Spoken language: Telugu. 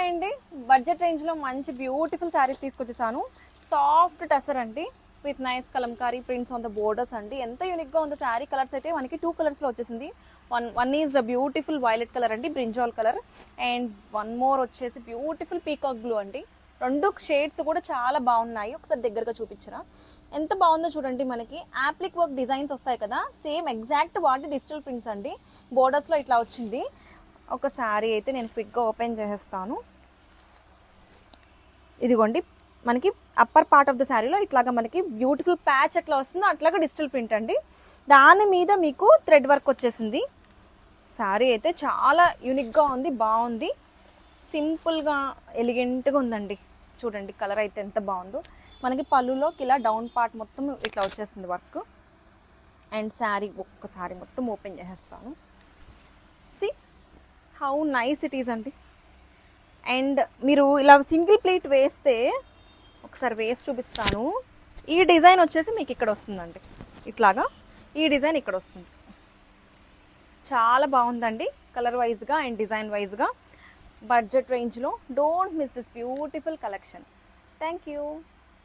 హాయ్ అండి, బడ్జెట్ రేంజ్లో మంచి బ్యూటిఫుల్ శారీస్ తీసుకొచ్చేసాను. సాఫ్ట్ టసర్ అండి with nice Kalamkari prints on the borders అండి. ఎంత యూనిక్గా ఉంది శారీ. కలర్స్ అయితే మనకి 2 కలర్స్లో వచ్చేసింది. One is beautiful violet colour అండి, brinjal colour, and one more వచ్చేసి బ్యూటిఫుల్ పీకాక్ బ్లూ అండి. రెండు షేడ్స్ కూడా చాలా బాగున్నాయి. ఒకసారి దగ్గరగా చూపించరా, ఎంత బాగుందో చూడండి. మనకి యాప్లిక్ వర్క్ డిజైన్స్ వస్తాయి కదా, సేమ్ ఎగ్జాక్ట్ వాటి డిజిటల్ ప్రింట్స్ అండి. బోర్డర్స్లో ఇట్లా వచ్చింది. ఒక శారీ అయితే నేను క్విక్గా ఓపెన్ చేసేస్తాను. ఇదిగోండి, మనకి అప్పర్ పార్ట్ ఆఫ్ ద శారీలో ఇట్లాగా మనకి బ్యూటిఫుల్ ప్యాచ్ ఎట్లా వస్తుందో అట్లాగా డిజిటల్ ప్రింట్ అండి. దాని మీద మీకు థ్రెడ్ వర్క్ వచ్చేసింది. శారీ అయితే చాలా యూనిక్గా ఉంది, బాగుంది, సింపుల్గా ఎలిగెంట్గా ఉందండి. చూడండి కలర్ అయితే ఎంత బాగుందో. మనకి పళ్ళులోకి ఇలా డౌన్ పార్ట్ మొత్తం ఇట్లా వచ్చేసింది వర్క్. అండ్ శారీ ఒక్కసారి మొత్తం ఓపెన్ చేసేస్తాను. See how nice it is అండి. అండ్ మీరు ఇలా సింగిల్ ప్లేట్ వేస్తే, ఒకసారి వేసి చూపిస్తాను. ఈ డిజైన్ వచ్చేసి మీకు ఇక్కడ వస్తుందండి. ఇట్లాగా ఈ డిజైన్ ఇక్కడ వస్తుంది. చాలా బాగుందండి కలర్ వైజ్గా అండ్ డిజైన్ వైజ్గా. బడ్జెట్ రేంజ్లో don't miss this beautiful collection. Thank you.